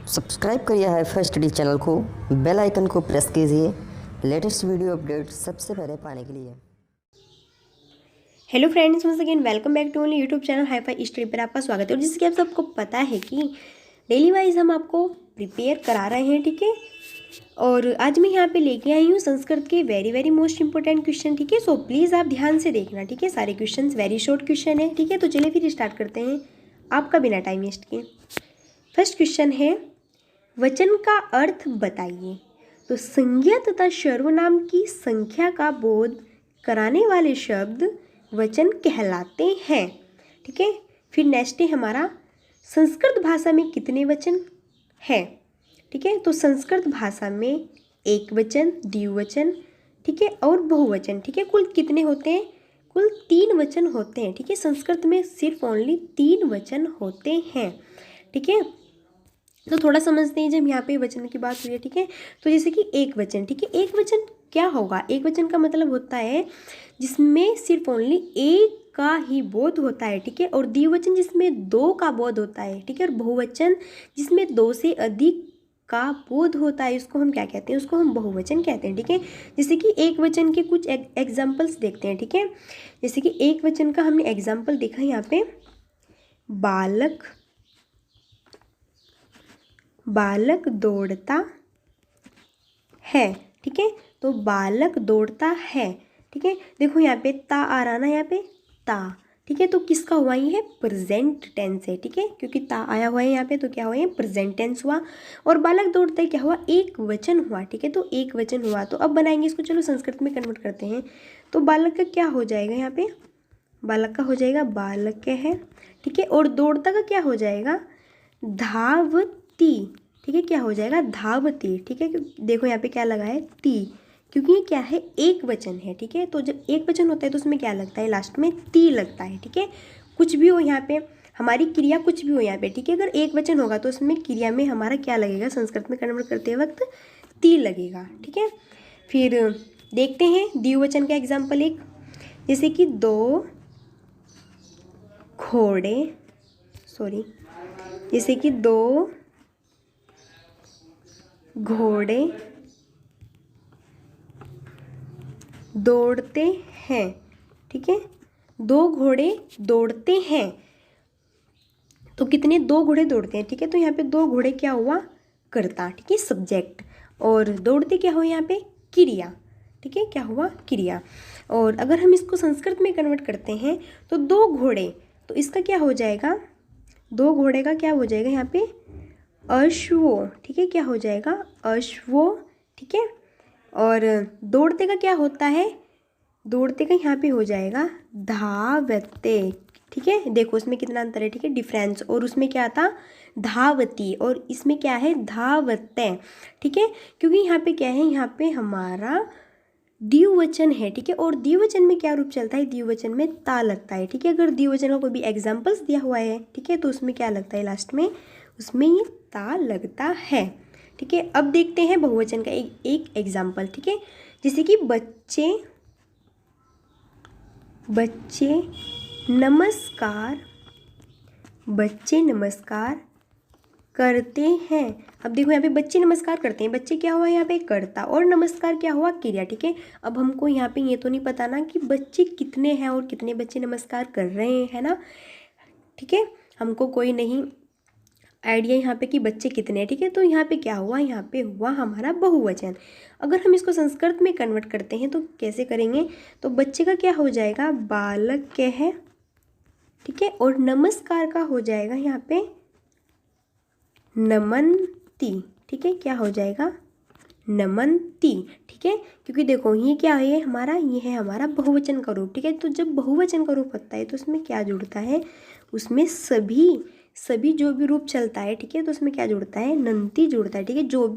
Subscribe करिए hifi study channel को, bell icon को प्रेस कीजिए लेटेस्ट वीडियो अपडेट सबसे पहले पाने के लिए। Hello friends, once again welcome back to only YouTube channel hifi study पर आपका स्वागत है। और जैसे कि आप सबको पता है कि डेली वाइज हम आपको प्रिपेयर करा रहे हैं, ठीक है। और आज मैं यहाँ पे लेके आई हूँ संस्कृत के वेरी मोस्ट इंपॉर्टेंट क्वेश्चन, ठीक है। सो प्लीज़ आप ध्यान से देखना, ठीक है। सारे क्वेश्चन वेरी शॉर्ट क्वेश्चन है, ठीक है। तो चलिए फिर स्टार्ट करते हैं आपका बिना टाइम वेस्ट किए। फर्स्ट क्वेश्चन है, वचन का अर्थ बताइए। तो संज्ञा तथा सर्वनाम की संख्या का बोध कराने वाले शब्द वचन कहलाते हैं, ठीक है। फिर नेक्स्ट है हमारा, संस्कृत भाषा में कितने वचन हैं, ठीक है। तो संस्कृत भाषा में एक वचन, द्विवचन, ठीक है, और बहुवचन, ठीक है। कुल कितने होते हैं? कुल 3 वचन होते हैं, ठीक है। संस्कृत में सिर्फ ओनली 3 वचन होते हैं, ठीक है। तो थोड़ा समझते हैं, जब यहाँ पे वचन की बात हुई है, ठीक है। तो जैसे कि एक वचन, ठीक है। एक वचन क्या होगा? एक वचन का मतलब होता है जिसमें सिर्फ ओनली एक का ही बोध होता है, ठीक है। और द्विवचन जिसमें 2 का बोध होता है, ठीक है। और बहुवचन जिसमें 2 से अधिक का बोध होता है, उसको हम क्या कहते हैं? उसको हम बहुवचन कहते हैं, ठीक है। जैसे कि एक वचन के कुछ एग्जाम्पल्स देखते हैं, ठीक है। जैसे कि एक वचन का हमने एग्जाम्पल देखा यहाँ पे, बालक दौड़ता है, ठीक है। तो बालक दौड़ता है, ठीक है। देखो यहाँ पे ता आ रहा ना, यहाँ पे ता, ठीक है। तो किसका हुआ? ये है प्रेजेंट टेंस है, ठीक है। क्योंकि ता आया हुआ है यहाँ पे, तो क्या हुआ? ये प्रेजेंट टेंस हुआ। और बालक दौड़ता है क्या हुआ? एक वचन हुआ, ठीक है। तो एक वचन हुआ। तो अब बनाएंगे इसको, चलो संस्कृत में कन्वर्ट करते हैं। तो बालक का क्या हो जाएगा? यहाँ पे बालक का हो जाएगा बालक है, ठीक है। और दौड़ता का क्या हो जाएगा? धावती, ठीक है। क्या हो जाएगा? धावती, ठीक है। देखो यहाँ पे क्या लगा है? ती, क्योंकि ये क्या है? एक वचन है, ठीक है। तो जब एक वचन होता है तो उसमें क्या लगता है? लास्ट में ती लगता है, ठीक है। कुछ भी हो यहाँ पे, हमारी क्रिया कुछ भी हो यहाँ पे, ठीक है। अगर एक वचन होगा तो उसमें क्रिया में हमारा क्या लगेगा? संस्कृत में कन्वर्ट करते वक्त ती लगेगा, ठीक है। फिर देखते हैं द्विवचन का एग्जाम्पल एक, जैसे कि जैसे कि 2 घोड़े दौड़ते हैं, ठीक है। 2 घोड़े दौड़ते हैं। तो कितने? 2 घोड़े दौड़ते हैं, ठीक है। तो यहाँ पे 2 घोड़े क्या हुआ? कर्ता, ठीक है, सब्जेक्ट। और दौड़ते क्या हुआ? यहाँ पे क्रिया, ठीक है। क्या हुआ? क्रिया। और अगर हम इसको संस्कृत में कन्वर्ट करते हैं तो 2 घोड़े, तो इसका क्या हो जाएगा? 2 घोड़े का क्या हो जाएगा? यहाँ पे अश्वो, ठीक है। क्या हो जाएगा? अश्वो, ठीक है। और दौड़ते का क्या होता है? दौड़ते का यहाँ पे हो जाएगा धावते, ठीक है। देखो उसमें कितना अंतर है, ठीक है, डिफरेंस। और उसमें क्या था? धावती। और इसमें क्या है? धावते, ठीक है। क्योंकि यहाँ पे क्या है? यहाँ पे हमारा द्विवचन है, ठीक है। और द्विवचन में क्या रूप चलता है? द्विवचन में ता लगता है, ठीक है। अगर द्विवचन का कोई भी एग्जाम्पल्स दिया हुआ है, ठीक है, तो उसमें क्या लगता है? लास्ट में उसमें ये ता लगता है, ठीक है। अब देखते हैं बहुवचन का एक एग्जाम्पल, ठीक है। जैसे कि बच्चे नमस्कार करते हैं। अब देखो यहाँ पे बच्चे नमस्कार करते हैं, बच्चे क्या हुआ? यहाँ पे कर्ता, और नमस्कार क्या हुआ? क्रिया, ठीक है। अब हमको यहाँ पे ये तो नहीं पता ना कि बच्चे कितने हैं और कितने बच्चे नमस्कार कर रहे हैं ना, ठीक है। हमको कोई नहीं आइडिया यहाँ पे कि बच्चे कितने हैं, ठीक है। तो यहाँ पे क्या हुआ? यहाँ पे हुआ हमारा बहुवचन। अगर हम इसको संस्कृत में कन्वर्ट करते हैं तो कैसे करेंगे? तो बच्चे का क्या हो जाएगा? बालक के है, ठीक है। और नमस्कार का हो जाएगा यहाँ पे नमनती, ठीक है। क्या हो जाएगा? नमनती, ठीक है। क्योंकि देखो ये क्या है? ये है हमारा बहुवचन का रूप, ठीक है। तो जब बहुवचन का रूप होता है तो उसमें क्या जुड़ता है? उसमें सभी जो भी रूप चलता है, ठीक है, तो उसमें क्या जुड़ता है? नंती जुड़ता है, ठीक है। जो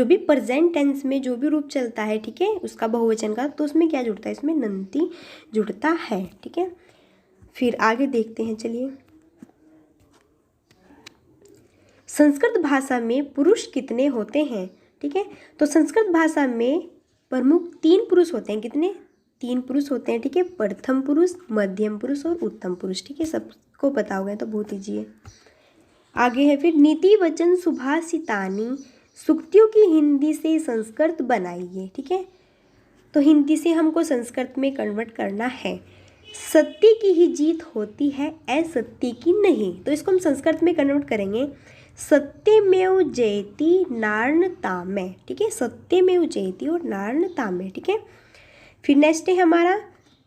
भी प्रेजेंट टेंस में जो भी रूप चलता है, ठीक है, उसका बहुवचन का, तो उसमें क्या जुड़ता है? इसमें नंती जुड़ता है, ठीक है। फिर आगे देखते हैं, चलिए। संस्कृत भाषा में पुरुष कितने होते हैं, ठीक है। तो संस्कृत भाषा में प्रमुख 3 पुरुष होते हैं। कितने? 3 पुरुष होते हैं, ठीक है। प्रथम पुरुष, मध्यम पुरुष और उत्तम पुरुष, ठीक है। सबको पता होगा तो बहुत ईजी है। आगे है फिर नीति वचन सुभाषितानी सूक्तियों की हिंदी से संस्कृत बनाइए। ठीक है, तो हिंदी से हमको संस्कृत में कन्वर्ट करना है। सत्य की ही जीत होती है, असत्य की नहीं। तो इसको हम संस्कृत में कन्वर्ट करेंगे, सत्यमेव जयति नार्णतामे। ठीक है, सत्यमेव जयति और नार्णतामे। ठीक है, फिर नेक्स्ट है हमारा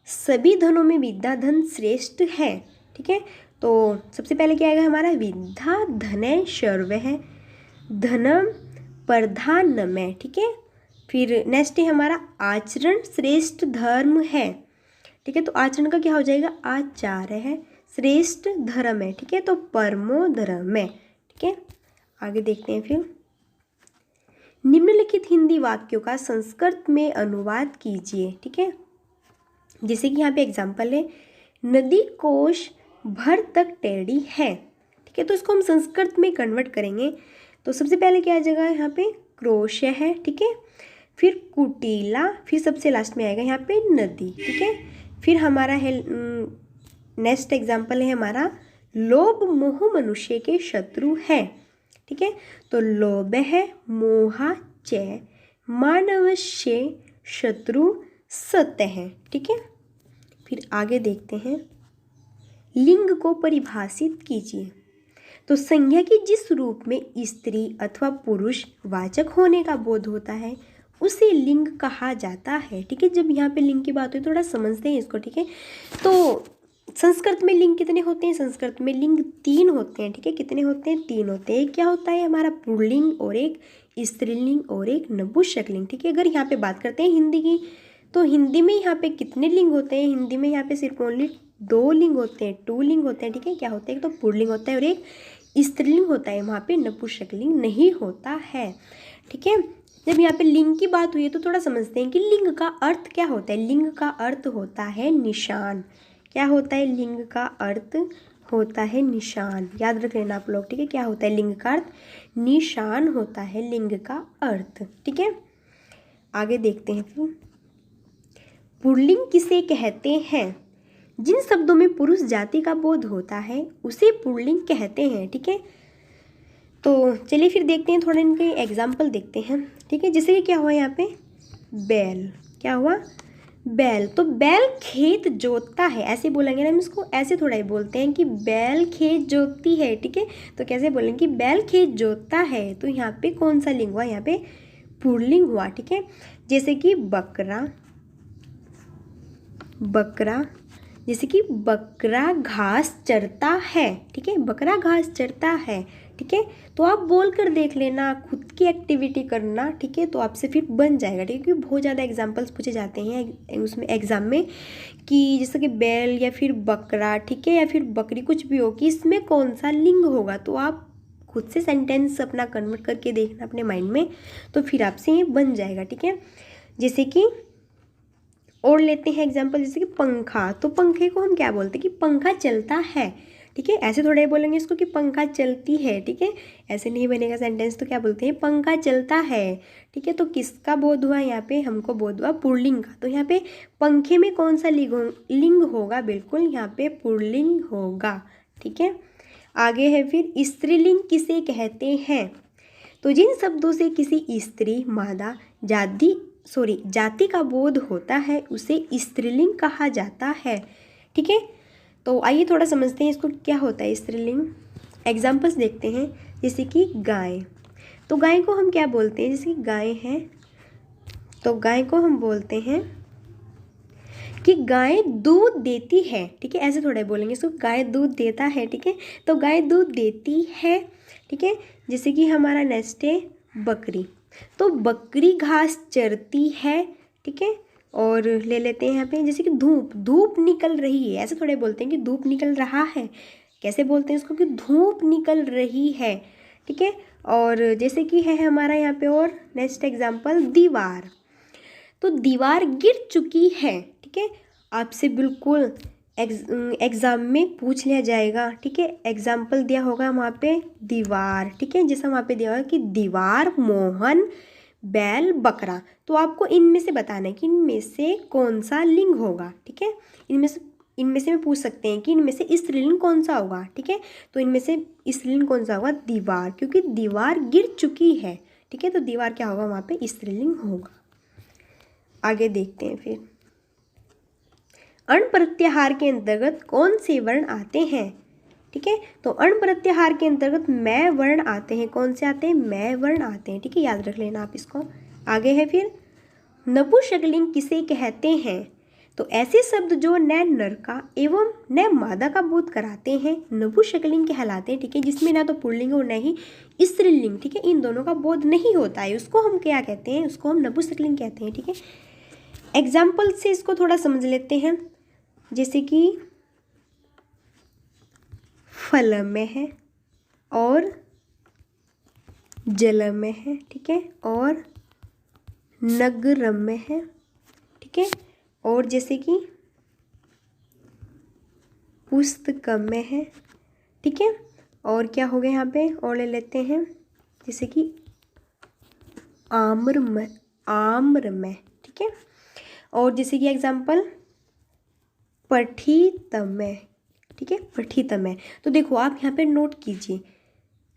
सभी धनों में विद्या धन श्रेष्ठ है। ठीक है, तो सबसे पहले क्या आएगा हमारा, विद्या धने सर्व है, धनम प्रधान में। ठीक है, फिर नेक्स्ट है हमारा आचरण श्रेष्ठ धर्म है। ठीक है, तो आचरण का क्या हो जाएगा, आचार्य है, श्रेष्ठ धर्म है। ठीक है, तो परमो धर्म है। ठीक है, आगे देखते हैं फिर, निम्नलिखित हिंदी वाक्यों का संस्कृत में अनुवाद कीजिए। ठीक है, जैसे कि यहाँ पे एग्जाम्पल है, नदी कोश भर तक टेढ़ी है। ठीक है, तो इसको हम संस्कृत में कन्वर्ट करेंगे। तो सबसे पहले क्या आ जाएगा यहाँ पे, क्रोश है। ठीक है, फिर कुटीला, फिर सबसे लास्ट में आएगा यहाँ पे नदी। ठीक है, फिर हमारा है नेक्स्ट एग्जाम्पल है हमारा, लोभ मोह मनुष्य के शत्रु है। ठीक है, तो लोभ है, मोहा च मानवस्य शत्रु सत्य है। ठीक है, फिर आगे देखते हैं, लिंग को परिभाषित कीजिए। तो संज्ञा की जिस रूप में स्त्री अथवा पुरुष वाचक होने का बोध होता है उसे लिंग कहा जाता है। ठीक है, जब यहाँ पे लिंग की बात हुई थोड़ा समझते हैं इसको। ठीक है, तो संस्कृत में लिंग कितने होते हैं, संस्कृत में लिंग 3 होते हैं। ठीक है, कितने होते हैं, 3 होते हैं। एक क्या होता है हमारा पुल्लिंग, और एक स्त्रीलिंग, और एक नपुंसकलिंग। ठीक है, अगर यहाँ पे बात करते हैं हिंदी की, तो हिंदी में यहाँ पे कितने लिंग होते हैं, हिंदी में यहाँ पे सिर्फ ओनली 2 लिंग होते हैं, 2 लिंग होते हैं। ठीक है, क्या होते हैं, एक तो पुल्लिंग होता है और एक स्त्रीलिंग होता है, वहाँ पे नपुंसकलिंग नहीं होता है। ठीक है, जब यहाँ पे लिंग की बात हुई है तो थोड़ा समझते हैं कि लिंग का अर्थ क्या होता है। लिंग का अर्थ होता है निशान। क्या होता है, लिंग का अर्थ होता है निशान। याद रख लेना आप लोग। ठीक है, क्या होता है लिंग का अर्थ, निशान होता है लिंग का अर्थ। ठीक है, आगे देखते हैं फिर, पुल्लिंग किसे कहते हैं, जिन शब्दों में पुरुष जाति का बोध होता है उसे पुल्लिंग कहते हैं। ठीक है, तो चलिए फिर देखते हैं, थोड़ा इनके एग्जाम्पल देखते हैं। ठीक है, जैसे कि क्या हुआ यहाँ पे, बैल, क्या हुआ, बैल। तो बैल खेत जोतता है, ऐसे बोलेंगे ना हम इसको, ऐसे थोड़ा ही बोलते हैं कि बैल खेत जोतती है। ठीक है, तो कैसे बोलेंगे कि बैल खेत जोतता है। तो यहाँ पे कौन सा लिंग हुआ, यहाँ पे पुल्लिंग हुआ। ठीक है, जैसे कि बकरा, बकरा, जैसे कि बकरा घास चरता है। ठीक है, बकरा घास चरता है। ठीक है, तो आप बोल कर देख लेना, खुद की एक्टिविटी करना। ठीक है, तो आपसे फिर बन जाएगा। ठीक है, क्योंकि बहुत ज़्यादा एग्जाम्पल्स पूछे जाते हैं उसमें एग्जाम में, कि जैसे कि बैल या फिर बकरा, ठीक है, या फिर बकरी, कुछ भी हो, कि इसमें कौन सा लिंग होगा। तो आप खुद से सेंटेंस अपना कन्वर्ट करके देखना अपने माइंड में, तो फिर आपसे ये बन जाएगा। ठीक है, जैसे कि और लेते हैं एग्जाम्पल, जैसे कि पंखा। तो पंखे को हम क्या बोलते हैं कि पंखा चलता है। ठीक है, ऐसे थोड़ा ही बोलेंगे इसको कि पंखा चलती है। ठीक है, ऐसे नहीं बनेगा सेंटेंस, तो क्या बोलते हैं, पंखा चलता है। ठीक है, तो किसका बोध हुआ यहाँ पे, हमको बोध हुआ पुल्लिंग का। तो यहाँ पे पंखे में कौन सा लिंग होगा, बिल्कुल यहाँ पे पुल्लिंग होगा। ठीक है, आगे है फिर, स्त्रीलिंग किसे कहते हैं। तो जिन शब्दों से किसी स्त्री मादा जाति का बोध होता है उसे स्त्रीलिंग कहा जाता है। ठीक है, तो आइए थोड़ा समझते हैं इसको, क्या होता है स्त्रीलिंग। एग्जाम्पल्स देखते हैं, जैसे कि गाय। तो गाय को हम क्या बोलते हैं, जैसे कि गाय है, तो गाय को हम बोलते हैं कि गाय दूध देती है। ठीक है, ऐसे थोड़ा ही बोलेंगे इसको, गाय दूध देता है। ठीक है, तो गाय दूध देती है। ठीक है, जैसे कि हमारा नेक्स्ट है बकरी। तो बकरी घास चरती है। ठीक है, और ले लेते हैं यहाँ पे, जैसे कि धूप निकल रही है। ऐसे थोड़े बोलते हैं कि धूप निकल रहा है। कैसे बोलते हैं इसको, कि धूप निकल रही है। ठीक है, और जैसे कि है हमारा यहाँ पे और नेक्स्ट एग्जाम्पल, दीवार। तो दीवार गिर चुकी है। ठीक है, आपसे बिल्कुल एग्ज़ाम में पूछ लिया जाएगा। ठीक है, एग्जाम्पल दिया होगा वहाँ पे दीवार। ठीक है, जैसा वहाँ पे दिया होगा कि दीवार, मोहन, बैल, बकरा। तो आपको इनमें से बताना है कि इनमें से कौन सा लिंग होगा। ठीक है, इनमें से इनमें से में पूछ सकते हैं कि इनमें से स्त्रीलिंग कौन सा होगा, ठीक है। तो इनमें से स्त्रीलिंग कौन सा होगा, दीवार, क्योंकि दीवार गिर चुकी है, ठीक है। तो दीवार क्या होगा, वहाँ पे स्त्रीलिंग होगा। आगे देखते हैं फिर, अण प्रत्याहार के अंतर्गत कौन से वर्ण आते हैं, ठीक है। तो अण प्रत्याहार के अंतर्गत मैं वर्ण आते हैं, कौन से आते हैं, मैं वर्ण आते हैं, ठीक है, याद रख लेना आप इसको। आगे है फिर, नपुंसकलिंग किसे कहते हैं, तो ऐसे शब्द जो न नर का एवं न मादा का बोध कराते हैं नपुंसकलिंग कहलाते हैं, ठीक है, जिसमें ना तो पुल्लिंग और न ही स्त्रीलिंग, ठीक है, इन दोनों का बोध नहीं होता है, उसको हम क्या कहते हैं, उसको हम नपुंसकलिंग कहते हैं, ठीक है। एग्जाम्पल से इसको थोड़ा समझ लेते हैं, जैसे कि फल में है और जल में है, ठीक है, और नगर में है, ठीक है, और जैसे कि पुस्तक में है, ठीक है, और क्या हो गया यहाँ पे, और ले लेते हैं जैसे कि आम्र में, ठीक है, और जैसे कि एग्जाम्पल पठित में, ठीक है, पठित में। तो देखो आप यहाँ पे नोट कीजिए,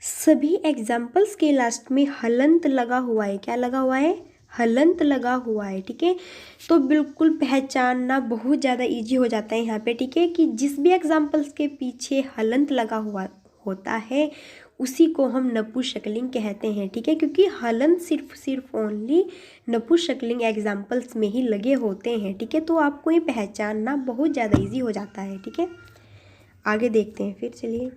सभी एग्जाम्पल्स के लास्ट में हलंत लगा हुआ है, क्या लगा हुआ है, हलंत लगा हुआ है, ठीक है। तो बिल्कुल पहचानना बहुत ज़्यादा इजी हो जाता है यहाँ पे, ठीक है, कि जिस भी एग्जाम्पल्स के पीछे हलंत लगा हुआ होता है उसी को हम नपुंसकलिंग कहते हैं, ठीक है, क्योंकि हलंत सिर्फ ओनली नपुंसकलिंग एग्जाम्पल्स में ही लगे होते हैं, ठीक है। तो आपको ये पहचानना बहुत ज़्यादा इजी हो जाता है, ठीक है। आगे देखते हैं फिर, चलिए,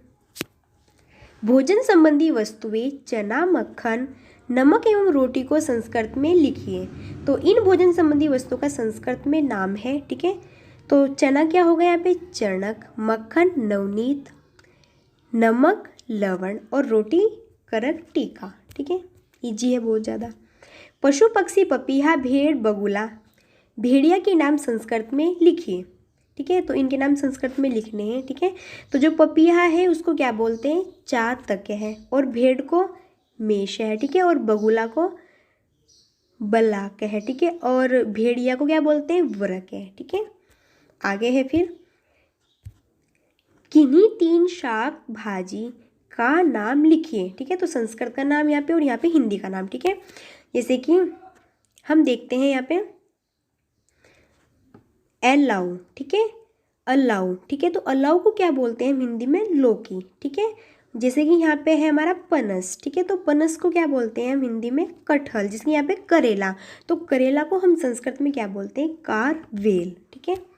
भोजन संबंधी वस्तुएं चना, मक्खन, नमक एवं रोटी को संस्कृत में लिखिए। तो इन भोजन संबंधी वस्तुओं का संस्कृत में नाम है, ठीक है। तो चना क्या होगा यहाँ पे, चणक, मक्खन नवनीत, नमक लवण, और रोटी करक टीका, ठीक है, इजी है बहुत ज़्यादा। पशु पक्षी पपीहा भेड़ बगुला, भेड़िया के नाम संस्कृत में लिखिए, ठीक है। तो इनके नाम संस्कृत में लिखने हैं, ठीक है। तो जो पपीहा है उसको क्या बोलते हैं, चातक है, और भेड़ को मेष है, ठीक है, और बगुला को बलाक है, ठीक है, और भेड़िया को क्या बोलते हैं, वरक है, ठीक है। आगे है फिर, किन्हीं 3 शाक भाजी का नाम लिखिए, ठीक है। तो संस्कृत का नाम यहाँ पे और यहाँ पे हिंदी का नाम, ठीक है। जैसे कि हम देखते हैं यहाँ पे अलाउ, ठीक है, अलाउ, ठीक है। तो अलाउ को क्या बोलते हैं हिंदी में, लौकी, ठीक है। जैसे कि यहाँ पे है हमारा पनस, ठीक है, तो पनस को क्या बोलते हैं हम हिंदी में, कटहल, जिसके यहाँ पे करेला, तो करेला को हम संस्कृत में क्या बोलते हैं, कारवेल, ठीक है।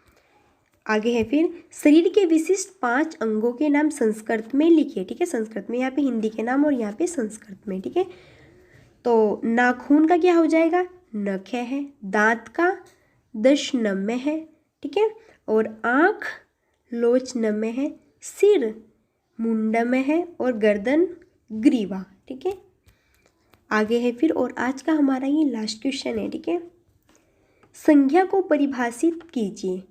आगे है फिर, शरीर के विशिष्ट 5 अंगों के नाम संस्कृत में लिखिए, ठीक है। संस्कृत में यहाँ पे हिंदी के नाम और यहाँ पे संस्कृत में, ठीक है। तो नाखून का क्या हो जाएगा, नख है, दांत का दशनम में है, ठीक है, और आँख लोचनम में है, सिर मुंडम में है, और गर्दन ग्रीवा, ठीक है। आगे है फिर, और आज का हमारा ये लास्ट क्वेश्चन है, ठीक है। संज्ञा को परिभाषित कीजिए,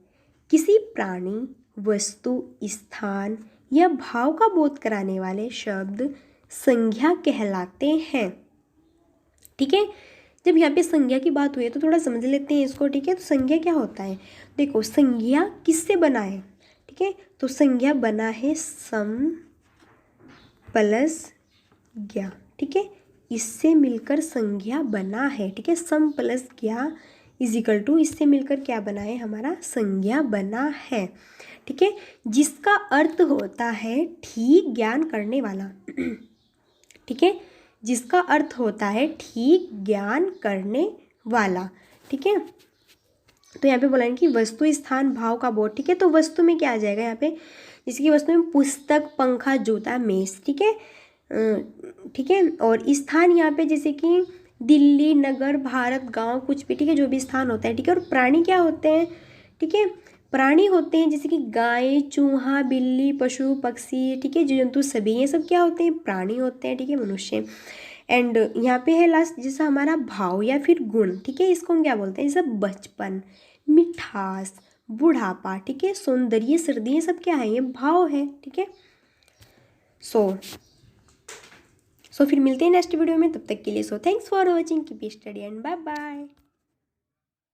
किसी प्राणी, वस्तु, स्थान या भाव का बोध कराने वाले शब्द संज्ञा कहलाते हैं, ठीक है। जब यहाँ पे संज्ञा की बात हुई है तो थोड़ा समझ लेते हैं इसको, ठीक है। तो संज्ञा क्या होता है, देखो संज्ञा किससे बना है, ठीक है। तो संज्ञा बना है सम प्लस ज्ञा, ठीक है, इससे मिलकर संज्ञा बना है, ठीक है। सम प्लस ज्ञा इजिकल टू, इससे मिलकर क्या बना है, हमारा संज्ञा बना है, ठीक है, जिसका अर्थ होता है ठीक ज्ञान करने वाला, ठीक है, जिसका अर्थ होता है ठीक ज्ञान करने वाला, ठीक है। तो यहाँ पे बोला है कि वस्तु, स्थान, भाव का बोध, ठीक है। तो वस्तु में क्या आ जाएगा यहाँ पे, जैसे कि वस्तु में पुस्तक, पंखा, जूता, मेज, ठीक है, ठीक है। और स्थान यहाँ पे जैसे कि दिल्ली, नगर, भारत, गांव, कुछ भी, ठीक है, जो भी स्थान होता है, ठीक है। और प्राणी क्या होते हैं, ठीक है, प्राणी होते हैं जैसे कि गाय, चूहा, बिल्ली, पशु पक्षी, ठीक है, जीव जंतु सभी, ये सब क्या होते हैं, प्राणी होते हैं, ठीक है, मनुष्य। एंड यहाँ पे है लास्ट जैसा हमारा भाव या फिर गुण, ठीक है, इसको हम क्या बोलते हैं, जैसे बचपन, मिठास, बुढ़ापा, ठीक है, सौंदर्य, सर्दी, ये सब क्या है, ये भाव है, ठीक है। सो फिर मिलते हैं नेक्स्ट वीडियो में, तब तक के लिए thanks for watching, keep study and bye bye.